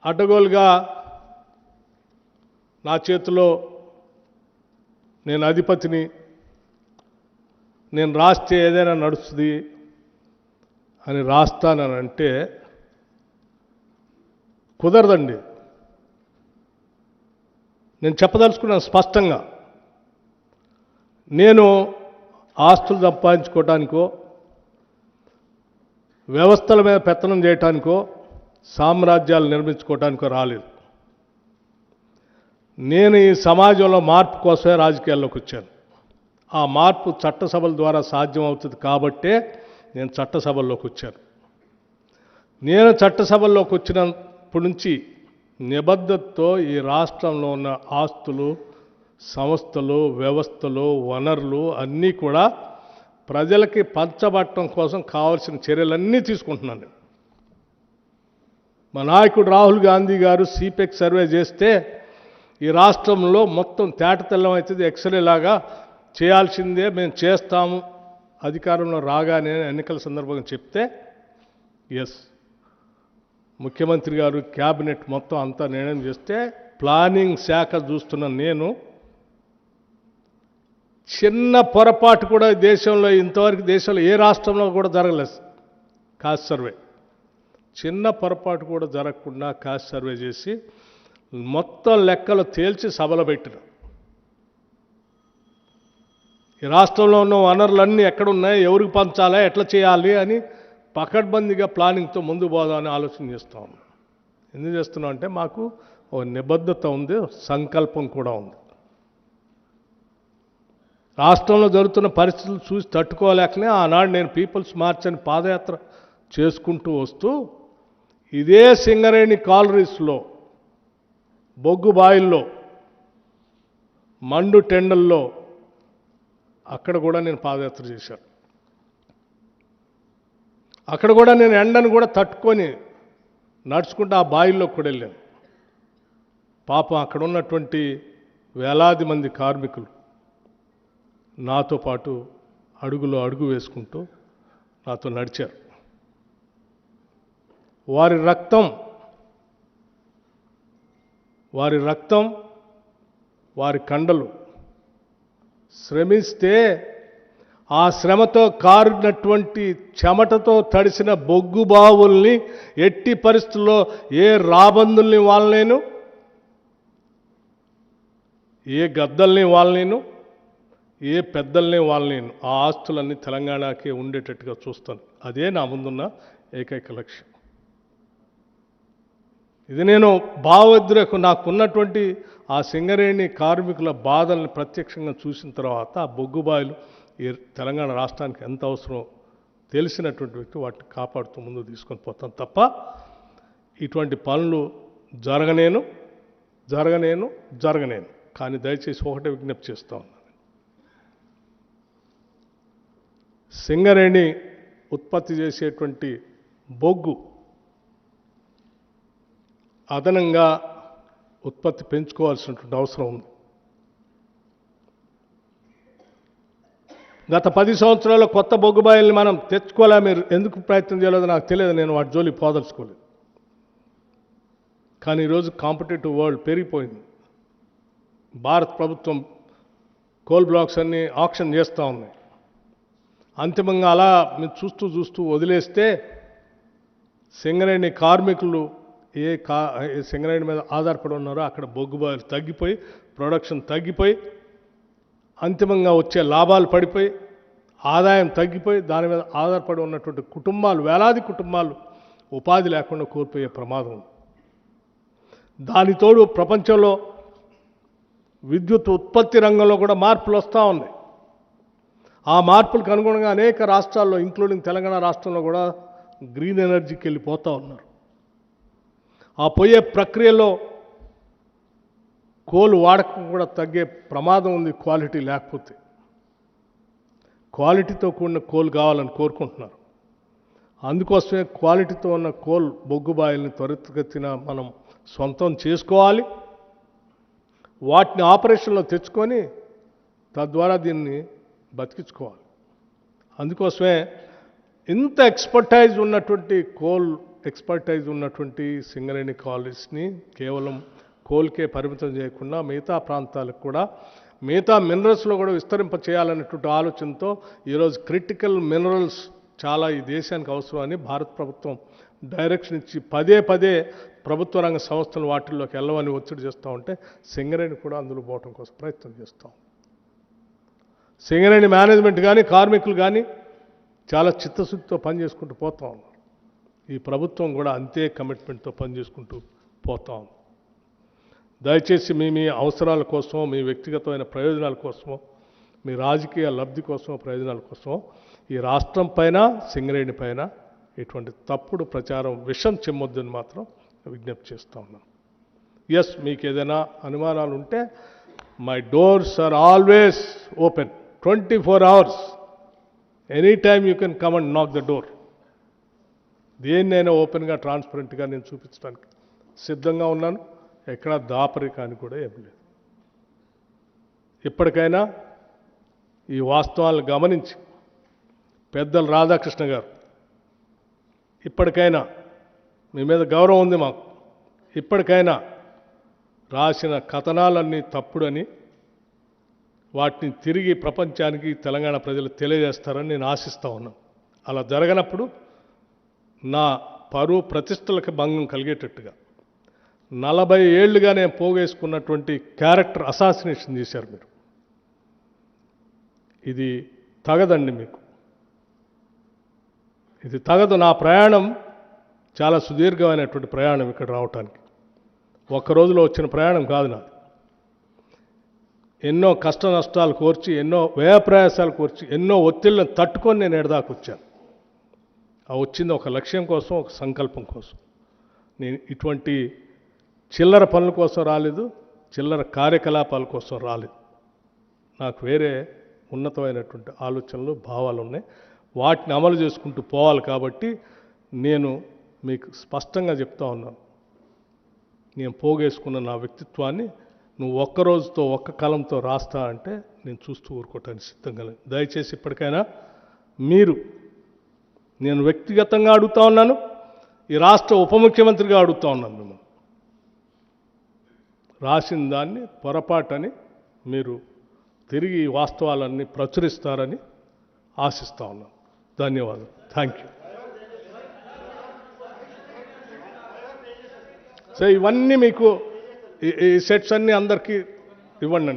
అడ్డగోలుగా నా చేతిలో నేను అధిపతిని, నేను రాస్తే ఏదైనా నడుస్తుంది అని రాస్తానంటే కుదరదండి. నేను చెప్పదలుచుకున్నాను స్పష్టంగా. నేను ఆస్తులు సంపాదించుకోవటానికో, వ్యవస్థల మీద పెత్తనం చేయటానికో, సామ్రాజ్యాలు నిర్మించుకోవటానికో రాలేదు. నేను ఈ సమాజంలో మార్పు కోసమే రాజకీయాల్లోకి వచ్చాను. ఆ మార్పు చట్టసభల ద్వారా సాధ్యం అవుతుంది కాబట్టే నేను చట్టసభల్లోకి వచ్చాను. నేను చట్టసభల్లోకి వచ్చినప్పటి నుంచి నిబద్ధతతో ఈ రాష్ట్రంలో ఉన్న ఆస్తులు, సంస్థలు, వ్యవస్థలు, వనరులు అన్నీ కూడా ప్రజలకి పంచబట్టడం కోసం కావాల్సిన చర్యలన్నీ తీసుకుంటున్నాను. మా నాయకుడు రాహుల్ గాంధీ గారు సిపెక్ సర్వే చేస్తే ఈ రాష్ట్రంలో మొత్తం తేటతెల్లం అవుతుంది, ఎక్స్రే లాగా చేయాల్సిందే, మేము చేస్తాము అధికారంలో రాగానే ఎన్నికల సందర్భంగా చెప్తే ఎస్, ముఖ్యమంత్రి గారు క్యాబినెట్ మొత్తం అంతా నిర్ణయం చేస్తే ప్లానింగ్ శాఖ చూస్తున్న నేను చిన్న పొరపాటు కూడా దేశంలో ఇంతవరకు దేశంలో ఏ రాష్ట్రంలో కూడా జరగలేదు. కాస్ట్ సర్వే చిన్న పొరపాటు కూడా జరగకుండా కాస్ట్ సర్వే చేసి మొత్తం లెక్కలు తేల్చి సభలో పెట్టిన. ఈ రాష్ట్రంలో ఉన్న వనరులన్నీ ఎక్కడున్నాయి, ఎవరికి పంచాలి, ఎట్లా చేయాలి అని పకడ్బందీగా ప్లానింగ్తో ముందు పోదామని ఆలోచన చేస్తూ ఉన్నాం. ఎందుకు చేస్తున్నాం అంటే మాకు ఓ నిబద్ధత ఉంది, సంకల్పం కూడా ఉంది. రాష్ట్రంలో జరుగుతున్న పరిస్థితులు చూసి తట్టుకోలేకనే ఆనాడు నేను పీపుల్స్ మార్చ్ అని పాదయాత్ర చేసుకుంటూ వస్తూ ఇదే సింగరేణి కాలరీస్లో, బొగ్గు బాయిల్లో, మండు టెండల్లో అక్కడ కూడా నేను పాదయాత్ర చేశాను. అక్కడ కూడా నేను ఎండను కూడా తట్టుకొని నడుచుకుంటూ ఆ బాయిల్లో కూడా వెళ్ళాను. పాపం అక్కడ ఉన్నటువంటి వేలాది మంది కార్మికులు నాతో పాటు అడుగులో అడుగు వేసుకుంటూ నాతో నడిచారు. వారి రక్తం, వారి కండలు శ్రమిస్తే ఆ శ్రమతో కారినటువంటి చెమటతో తడిసిన బొగ్గు బావుల్ని ఎట్టి పరిస్థితుల్లో ఏ రాబందుల్ని వాళ్ళనేను, ఏ గద్దల్ని వాళ్ళనేను, ఏ పెద్దల్ని వాళ్ళనేను, ఆ ఆస్తులన్నీ తెలంగాణకే ఉండేటట్టుగా చూస్తాను. అదే నా ముందున్న ఏకైక లక్ష్యం. ఇది నేను భావోద్రేకం నాకున్నటువంటి ఆ సింగరేణి కార్మికుల బాధల్ని ప్రత్యక్షంగా చూసిన తర్వాత ఆ బొగ్గుబాయిలు ఈ తెలంగాణ రాష్ట్రానికి ఎంత అవసరం తెలిసినటువంటి వ్యక్తి వాటిని కాపాడుతూ ముందు తీసుకొని పోతాను తప్ప ఇటువంటి పనులు జరగనేను. కానీ దయచేసి ఒకటే విజ్ఞప్తి చేస్తూ ఉన్నాను. సింగరేణి ఉత్పత్తి చేసేటువంటి బొగ్గు అదనంగా ఉత్పత్తి పెంచుకోవాల్సినటువంటి అవసరం ఉంది. గత 10 సంవత్సరాల్లో కొత్త బొగ్గుబాయిల్ని మనం తెచ్చుకోలే. మీరు ఎందుకు ప్రయత్నం చేయలేదో నాకు తెలియదు, నేను వాటి జోలికి పోదలుచుకోలేదు. కానీ ఈరోజు కాంపిటేటివ్ వరల్డ్ పెరిగిపోయింది. భారత ప్రభుత్వం కోల్ బ్లాక్స్ అన్నీ ఆక్షన్ చేస్తూ ఉన్నాయి. అంతిమంగా అలా మీరు చూస్తూ వదిలేస్తే సింగరేణి కార్మికులు ఏ సింగరేణి మీద ఆధారపడి ఉన్నారో అక్కడ బొగ్గుబాయిలు తగ్గిపోయి, ప్రొడక్షన్ తగ్గిపోయి, అంతిమంగా వచ్చే లాభాలు పడిపోయి, ఆదాయం తగ్గిపోయి, దాని మీద ఆధారపడి ఉన్నటువంటి కుటుంబాలు, వేలాది కుటుంబాలు ఉపాధి లేకుండా కోల్పోయే ప్రమాదం ఉంది. దానితోడు ప్రపంచంలో విద్యుత్ ఉత్పత్తి రంగంలో కూడా మార్పులు వస్తూ ఉన్నాయి. ఆ మార్పులకు అనుగుణంగా అనేక రాష్ట్రాల్లో ఇంక్లూడింగ్ తెలంగాణ రాష్ట్రంలో కూడా గ్రీన్ ఎనర్జీకి వెళ్ళిపోతూ ఉన్నారు. ఆ పోయే ప్రక్రియలో కోల్ వాడకం కూడా తగ్గే ప్రమాదం ఉంది క్వాలిటీ లేకపోతే. క్వాలిటీతో కూడిన కోల్ కావాలని కోరుకుంటున్నారు. అందుకోసమే క్వాలిటీతో ఉన్న కోల్ బొగ్గుబాయిల్ని త్వరితగతిన మనం సొంతం చేసుకోవాలి. వాటిని ఆపరేషన్లో తెచ్చుకొని తద్వారా దీన్ని బతికించుకోవాలి. అందుకోసమే ఇంత ఎక్స్పర్టైజ్ ఉన్నటువంటి కోల్ ఎక్స్పర్టైజ్ ఉన్నటువంటి సింగరేణి కాలేజ్ని కేవలం కోల్కే పరిమితం చేయకుండా మిగతా ప్రాంతాలకు కూడా మిగతా మినరల్స్లో కూడా విస్తరింప చేయాలనేటువంటి ఆలోచనతో ఈరోజు క్రిటికల్ మినరల్స్ చాలా ఈ దేశానికి అవసరమని భారత ప్రభుత్వం డైరెక్షన్ ఇచ్చి పదే పదే ప్రభుత్వ రంగ సంస్థలు వాటిల్లోకి వెళ్ళవని ఒత్తిడి చేస్తూ ఉంటే సింగరేణి కూడా అందులో పోవటం కోసం ప్రయత్నం చేస్తాం. సింగరేణి మేనేజ్మెంట్ కానీ కార్మికులు కానీ చాలా చిత్తశుద్ధితో పనిచేసుకుంటూ పోతా ఉన్నారు. ఈ ప్రభుత్వం కూడా అంతే కమిట్మెంట్తో పనిచేసుకుంటూ పోతా ఉంది. దయచేసి మీ అవసరాల కోసం, మీ వ్యక్తిగతమైన ప్రయోజనాల కోసమో, మీ రాజకీయ లబ్ధి కోసమో, ప్రయోజనాల కోసమో ఈ రాష్ట్రం పైన సింగరేణి పైన ఇటువంటి తప్పుడు ప్రచారం విషం చెమ్మొద్దని మాత్రం విజ్ఞప్తి చేస్తూ ఉన్నాను. ఎస్, మీకు ఏదైనా అనుమానాలు ఉంటే my doors are always open 24 hours. Any time you can come and knock the door. దేన్నైనా ఓపెన్గా ట్రాన్స్పరెంట్గా నేను చూపించడానికి సిద్ధంగా ఉన్నాను. ఎక్కడా దాపరికాని కూడా ఏం లేదు. ఇప్పటికైనా ఈ వాస్తవాలను గమనించి పెద్దలు రాధాకృష్ణ గారు, ఇప్పటికైనా మీ మీద గౌరవం ఉంది మాకు, ఇప్పటికైనా రాసిన కథనాలన్నీ తప్పుడని వాటిని తిరిగి ప్రపంచానికి తెలంగాణ ప్రజలు తెలియజేస్తారని నేను ఆశిస్తూ ఉన్నాను. అలా జరగనప్పుడు నా పరువు ప్రతిష్టలకు భంగం కలిగేటట్టుగా 40 ఏళ్లుగా నేను పోగేసుకున్నటువంటి క్యారెక్టర్ అసాసినేషన్ చేశారు మీరు. ఇది తగదండి, మీకు ఇది తగదు. నా ప్రయాణం చాలా సుదీర్ఘమైనటువంటి ప్రయాణం ఇక్కడ రావటానికి. ఒక్క రోజులో వచ్చిన ప్రయాణం కాదు నాది. ఎన్నో కష్ట నష్టాలు కోర్చి, ఎన్నో వ్యయప్రయాసాలు కోర్చి, ఎన్నో ఒత్తిళ్లను తట్టుకొని నేను ఎడదాకా వచ్చాను. ఆ వచ్చింది ఒక లక్ష్యం కోసం, ఒక సంకల్పం కోసం. నేను ఇటువంటి చిల్లర పనుల కోసం రాలేదు, చిల్లర కార్యకలాపాల కోసం రాలేదు. నాకు వేరే ఉన్నతమైనటువంటి ఆలోచనలు, భావాలు ఉన్నాయి. వాటిని అమలు చేసుకుంటూ పోవాలి. కాబట్టి నేను మీకు స్పష్టంగా చెప్తా ఉన్నాను, నేను పోగేసుకున్న నా వ్యక్తిత్వాన్ని నువ్వు ఒక్క రోజుతో, ఒక్క కలంతో రాస్తా అంటే నేను చూస్తూ ఊరుకోవటానికి సిద్ధంగా లేదు. దయచేసి ఇప్పటికైనా మీరు, నేను వ్యక్తిగతంగా అడుగుతా ఉన్నాను, ఈ రాష్ట్ర ఉప ముఖ్యమంత్రిగా అడుగుతా ఉన్నాను మిమ్మల్ని, రాసిన దాన్ని పొరపాటని మీరు తిరిగి ఈ వాస్తవాలన్నీ ప్రచురిస్తారని ఆశిస్తా ఉన్నాను. ధన్యవాదాలు. Thank you. సో ఇవన్నీ మీకు ఈ సెట్స్ అన్నీ అందరికీ ఇవ్వండి.